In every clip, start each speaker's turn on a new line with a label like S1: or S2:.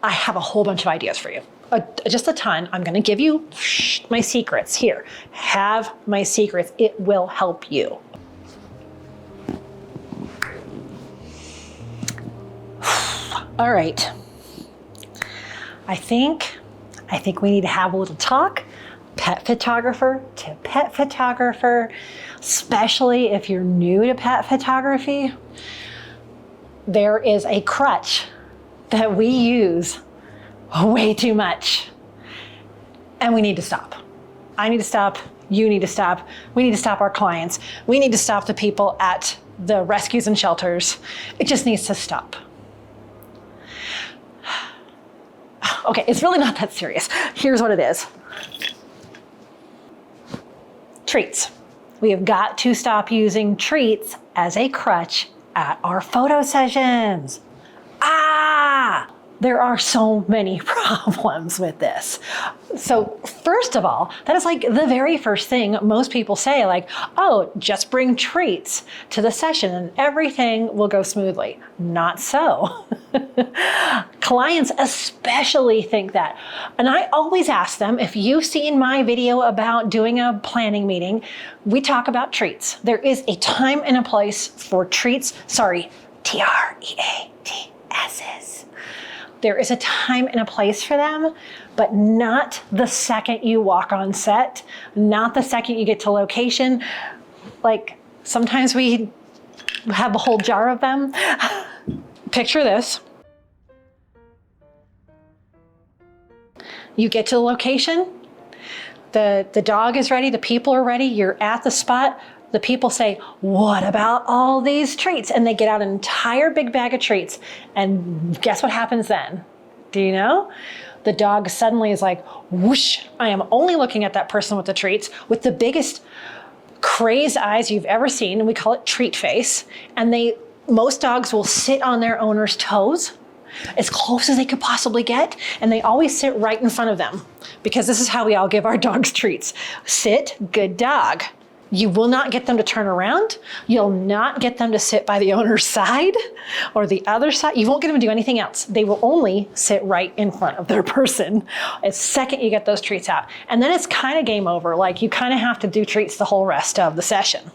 S1: I have a whole bunch of ideas for you. Just a ton. I'm going to give you my secrets. Here, have my secrets. It will help you. All right. I think we need to have a little talk, pet photographer to pet photographer, especially if you're new to pet photography. There is a crutch that we use way too much, and we need to stop. I need to stop. You need to stop. We need to stop our clients. We need to stop the people at the rescues and shelters. It just needs to stop. Okay, it's really not that serious. Here's what it is. Treats. We have got to stop using treats as a crutch at our photo sessions. There are so many problems with this. So first of all, that is like the very first thing most people say, like, oh, just bring treats to the session and everything will go smoothly. Not so. Clients especially think that. And I always ask them, if you've seen my video about doing a planning meeting, we talk about treats. There is a time and a place for treats. Sorry, TREATS's. There is a time and a place for them, but not the second you walk on set, not the second you get to location. Like, sometimes we have a whole jar of them. Picture this. You get to the location, the dog is ready, the people are ready, you're at the spot. The people say, what about all these treats? And they get out an entire big bag of treats. And guess what happens then? Do you know? The dog suddenly is like, whoosh, I am only looking at that person with the treats with the biggest crazed eyes you've ever seen. And we call it treat face. And most dogs will sit on their owner's toes as close as they could possibly get. And they always sit right in front of them because this is how we all give our dogs treats. Sit, good dog. You will not get them to turn around. You'll not get them to sit by the owner's side or the other side. You won't get them to do anything else. They will only sit right in front of their person as second you get those treats out. And then it's kind of game over. Like, you kind of have to do treats the whole rest of the session.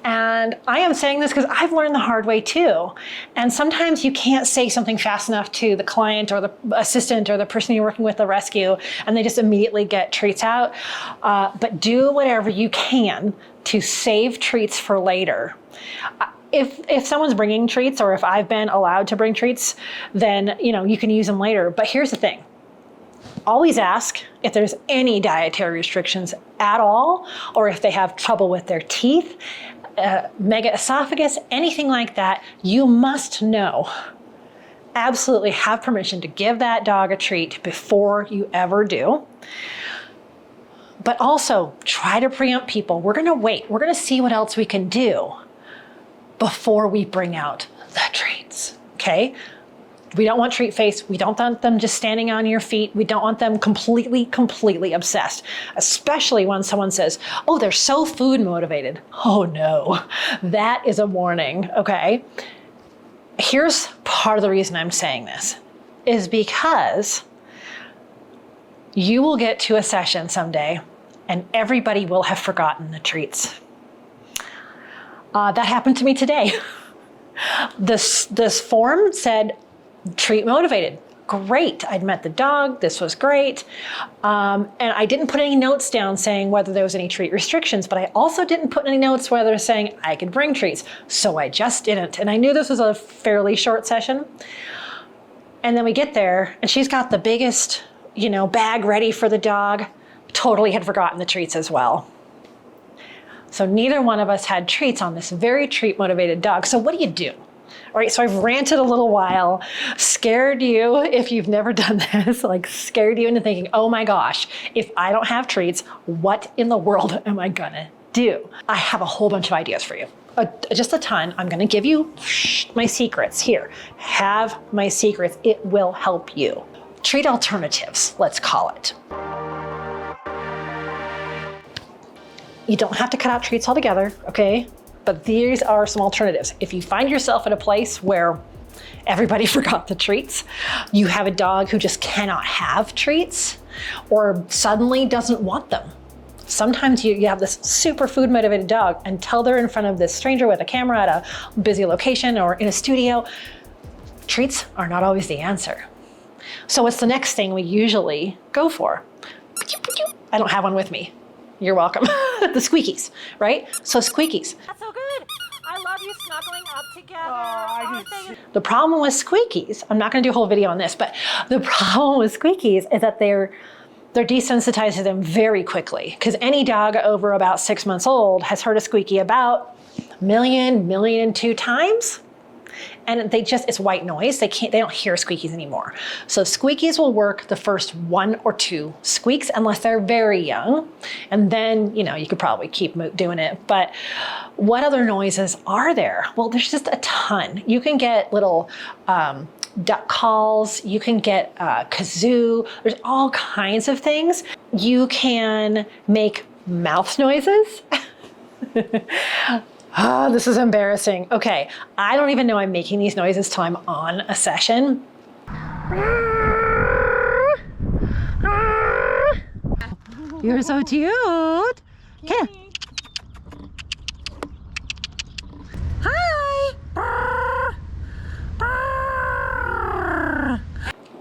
S1: And I am saying this because I've learned the hard way too. And sometimes you can't say something fast enough to the client or the assistant or the person you're working with, the rescue, and they just immediately get treats out. But do whatever you can to save treats for later. If someone's bringing treats, or if I've been allowed to bring treats, then you can use them later. But here's the thing. Always ask if there's any dietary restrictions at all, or if they have trouble with their teeth, mega esophagus, anything like that. You must know, absolutely have permission to give that dog a treat before you ever do. But also try to preempt people. We're gonna wait, we're gonna see what else we can do before we bring out the treats, okay? We don't want treat face. We don't want them just standing on your feet. We don't want them completely obsessed, especially when someone says, oh, they're so food motivated. Oh no, that is a warning, okay? Here's part of the reason I'm saying this is because you will get to a session someday and everybody will have forgotten the treats. That happened to me today. This form said, treat motivated. Great. I'd met the dog. This was great. And I didn't put any notes down saying whether there was any treat restrictions, but I also didn't put any notes whether saying I could bring treats. So I just didn't. And I knew this was a fairly short session. And then we get there and she's got the biggest, bag ready for the dog. Totally had forgotten the treats as well. So neither one of us had treats on this very treat motivated dog. So what do? All right, so I've ranted a little while, scared you, if you've never done this, scared you into thinking, oh my gosh, if I don't have treats, what in the world am I gonna do? I have a whole bunch of ideas for you. Just a ton. I'm gonna give you my secrets. Here, have my secrets. It will help you. Treat alternatives, let's call it. You don't have to cut out treats altogether, okay? But these are some alternatives. If you find yourself at a place where Everybody forgot the treats. You have a dog who just cannot have treats or suddenly doesn't want them. Sometimes you have this super food motivated dog until they're in front of this stranger with a camera at a busy location or in a studio. Treats are not always the answer. So what's the next thing we usually go for? I don't have one with me. You're welcome. The squeakies, right? So squeakies. That's so good. I love you snuggling up together. The problem with squeakies, I'm not gonna do a whole video on this, but the problem with squeakies is that they're desensitized to them very quickly, because any dog over about 6 months old has heard a squeaky about 1.2 times. And it's white noise. They don't hear squeakies anymore. So squeakies will work the first 1 or 2 squeaks unless they're very young. And then, you could probably keep doing it. But what other noises are there? Well, there's just a ton. You can get little duck calls. You can get kazoo. There's all kinds of things. You can make mouth noises. Oh, this is embarrassing. Okay, I don't even know I'm making these noises till I'm on a session. You're so cute. Okay. Hi.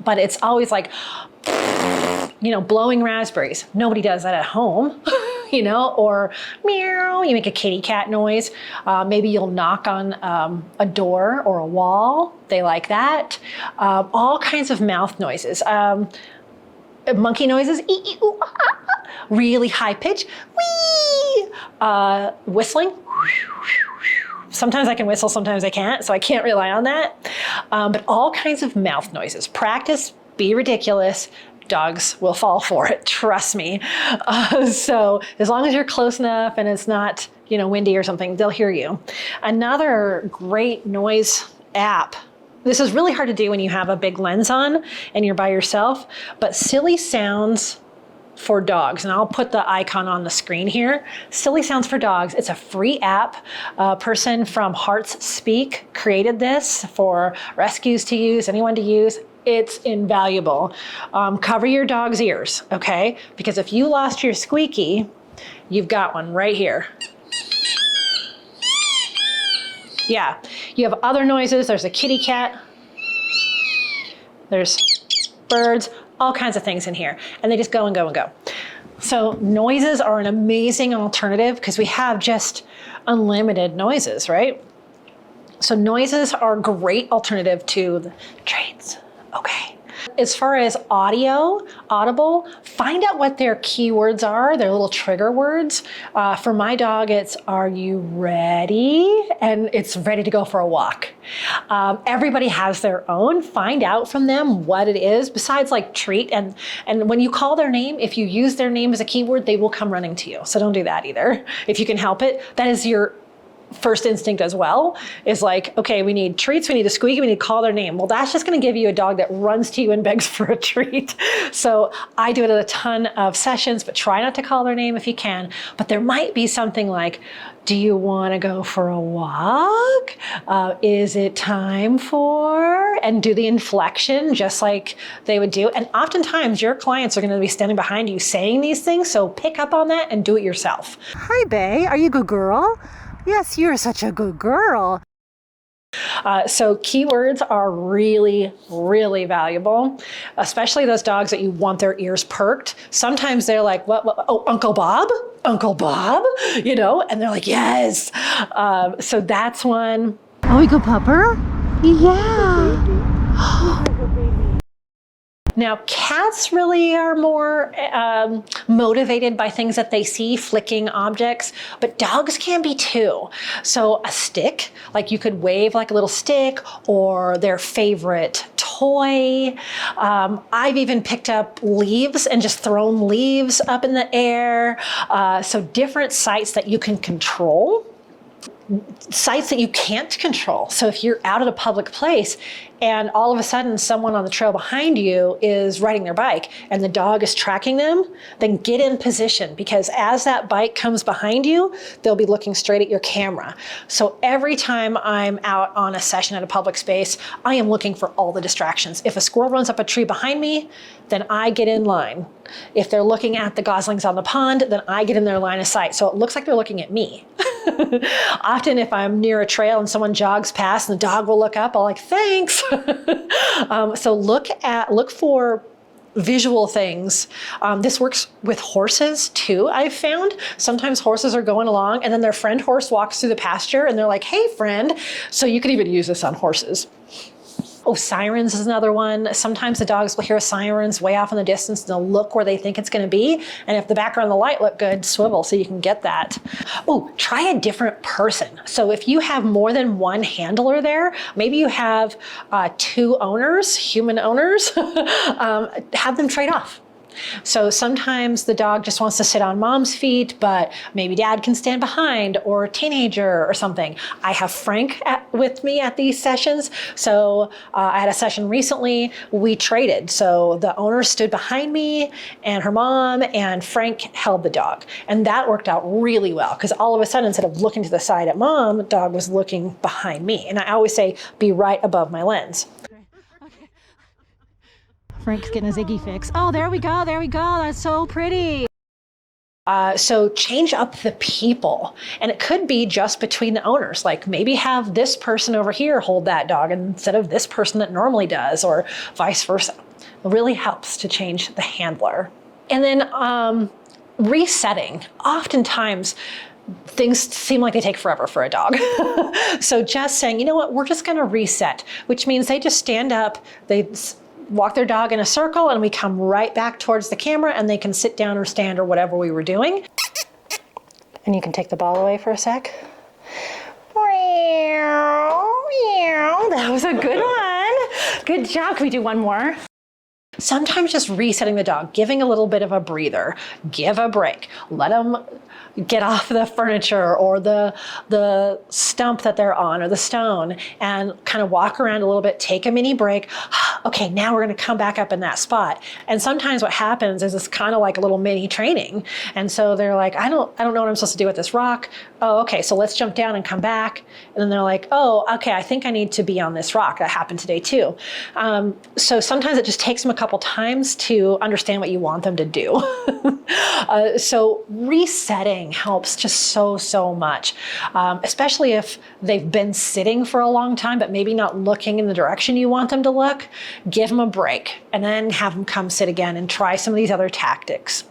S1: But it's always like, blowing raspberries. Nobody does that at home. Or meow, you make a kitty cat noise. Maybe you'll knock on a door or a wall. They like that. All kinds of mouth noises. Monkey noises, ee, ee, ooh, ah, ah. Really high pitch, wee. Whistling. Sometimes I can whistle, sometimes I can't, so I can't rely on that. But all kinds of mouth noises. Practice, be ridiculous. Dogs will fall for it, trust me. So as long as you're close enough and it's not, windy or something, they'll hear you. Another great noise app. This is really hard to do when you have a big lens on and you're by yourself, but Silly Sounds for Dogs, and I'll put the icon on the screen here. Silly Sounds for Dogs, it's a free app. A person from Hearts Speak created this for rescues to use, anyone to use. It's invaluable. Cover your dog's ears, okay? Because if you lost your squeaky, you've got one right here. Yeah, you have other noises. There's a kitty cat. There's birds, all kinds of things in here. And they just go and go and go. So noises are an amazing alternative because we have just unlimited noises, right? So noises are a great alternative to the treats. Okay. As far as audible, find out what their keywords are, their little trigger words. For my dog, it's, are you ready? And it's ready to go for a walk. Everybody has their own. Find out from them what it is, besides like treat. And when you call their name, if you use their name as a keyword, they will come running to you. So don't do that either. If you can help it, that is your first instinct as well, is like, okay, we need treats, we need a squeaky, we need to call their name. Well, that's just gonna give you a dog that runs to you and begs for a treat. So I do it at a ton of sessions, but try not to call their name if you can. But there might be something like, do you wanna go for a walk? Is it time for? And do the inflection just like they would do. And oftentimes your clients are gonna be standing behind you saying these things, so pick up on that and do it yourself. Hi, Bae, are you a good girl? Yes, you're such a good girl. So keywords are really, really valuable, especially those dogs that you want their ears perked. Sometimes they're like, what? Oh, Uncle Bob? Uncle Bob? And they're like, yes. So that's one. Oh, we go pupper? Yeah. Now, cats really are more motivated by things that they see, flicking objects, but dogs can be too. So a stick, like you could wave like a little stick, or their favorite toy. I've even picked up leaves and just thrown leaves up in the air. So different sights that you can control. sights that you can't control. So if you're out at a public place and all of a sudden someone on the trail behind you is riding their bike and the dog is tracking them, then get in position, because as that bike comes behind you, they'll be looking straight at your camera. So every time I'm out on a session at a public space, I am looking for all the distractions. If a squirrel runs up a tree behind me, then I get in line. If they're looking at the goslings on the pond, then I get in their line of sight. So it looks like they're looking at me. Often if I'm near a trail and someone jogs past and the dog will look up, I'll like, thanks. So look for visual things. This works with horses too, I've found. Sometimes horses are going along and then their friend horse walks through the pasture and they're like, hey friend. So you could even use this on horses. Oh, sirens is another one. Sometimes the dogs will hear sirens way off in the distance and they'll look where they think it's going to be. And if the background and the light look good, swivel so you can get that. Oh, try a different person. So if you have more than one handler there, maybe you have 2 owners, human owners, have them trade off. So sometimes the dog just wants to sit on mom's feet, but maybe dad can stand behind, or a teenager or something. I have Frank with me at these sessions. So I had a session recently, we traded. So the owner stood behind me and her mom, and Frank held the dog. And that worked out really well, because all of a sudden, instead of looking to the side at mom, the dog was looking behind me. And I always say, be right above my lens. Frank's getting his Iggy fix. Oh, there we go. There we go. That's so pretty. So change up the people. And it could be just between the owners. Like maybe have this person over here hold that dog instead of this person that normally does, or vice versa. It really helps to change the handler. And then resetting. Oftentimes, things seem like they take forever for a dog. So just saying, you know what, we're just going to reset, which means they just stand up, they walk their dog in a circle, and we come right back towards the camera and they can sit down or stand or whatever we were doing. And you can take the ball away for a sec. That was a good one. Good job. Can we do one more? Sometimes just resetting the dog, giving a little bit of a breather, give a break, let them get off the furniture or the stump that they're on or the stone, and kind of walk around a little bit, take a mini break. Okay, now we're going to come back up in that spot. And sometimes what happens is it's kind of like a little mini training. And so they're like, I don't know what I'm supposed to do with this rock. Oh, okay, so let's jump down and come back. And then they're like, oh, okay, I think I need to be on this rock. That happened today too. So sometimes it just takes them a couple times to understand what you want them to do. So resetting helps just so much, especially if they've been sitting for a long time, but maybe not looking in the direction you want them to look. Give them a break and then have them come sit again and try some of these other tactics.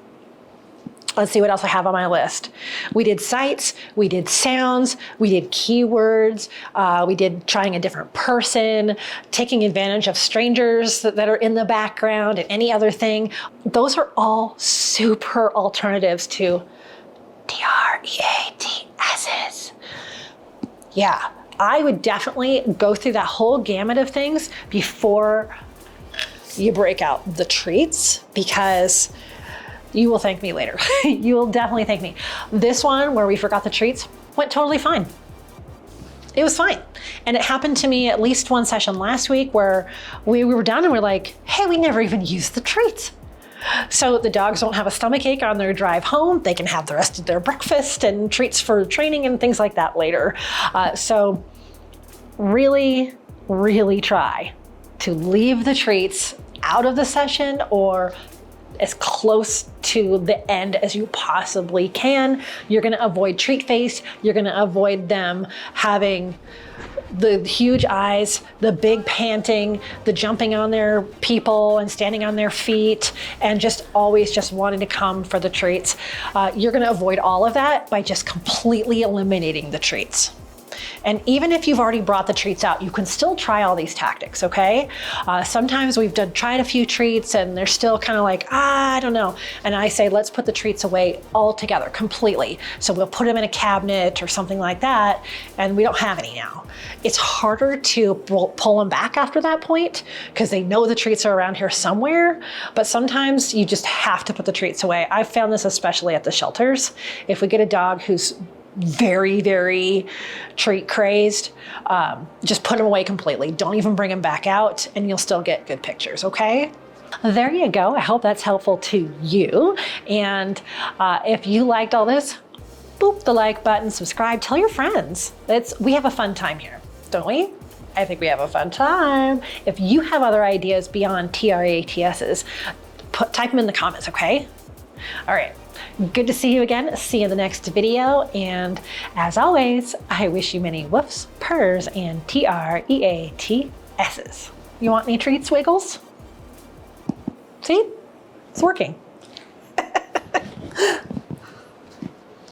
S1: Let's see what else I have on my list. We did sights, we did sounds, we did keywords, we did trying a different person, taking advantage of strangers that are in the background, and any other thing. Those are all super alternatives to TREATSs. Yeah, I would definitely go through that whole gamut of things before you break out the treats, because you will thank me later. You will definitely thank me. This one where we forgot the treats went totally fine. It was fine. And it happened to me at least one session last week where we were done and we're like, hey, we never even used the treats. So the dogs don't have a stomachache on their drive home. They can have the rest of their breakfast and treats for training and things like that later. So really, really try to leave the treats out of the session or as close to the end as you possibly can. You're going to avoid treat face. You're going to avoid them having the huge eyes, the big panting, the jumping on their people and standing on their feet, and just always just wanting to come for the treats. You're going to avoid all of that by just completely eliminating the treats. And even if you've already brought the treats out, you can still try all these tactics, okay? Sometimes we've tried a few treats and they're still kind of like, I don't know. And I say, let's put the treats away altogether, completely. So we'll put them in a cabinet or something like that, and we don't have any now. It's harder to pull them back after that point because they know the treats are around here somewhere, but sometimes you just have to put the treats away. I've found this especially at the shelters. If we get a dog who's very, very treat crazed, just put them away completely. Don't even bring them back out and you'll still get good pictures, okay? There you go. I hope that's helpful to you. And if you liked all this, boop the like button, subscribe, tell your friends. We have a fun time here, don't we? I think we have a fun time. If you have other ideas beyond TRATSs, type them in the comments, okay? All right, good to see you again. See you in the next video. And as always, I wish you many woofs, purrs, and TREATSs. You want any treats, Wiggles? See, it's working.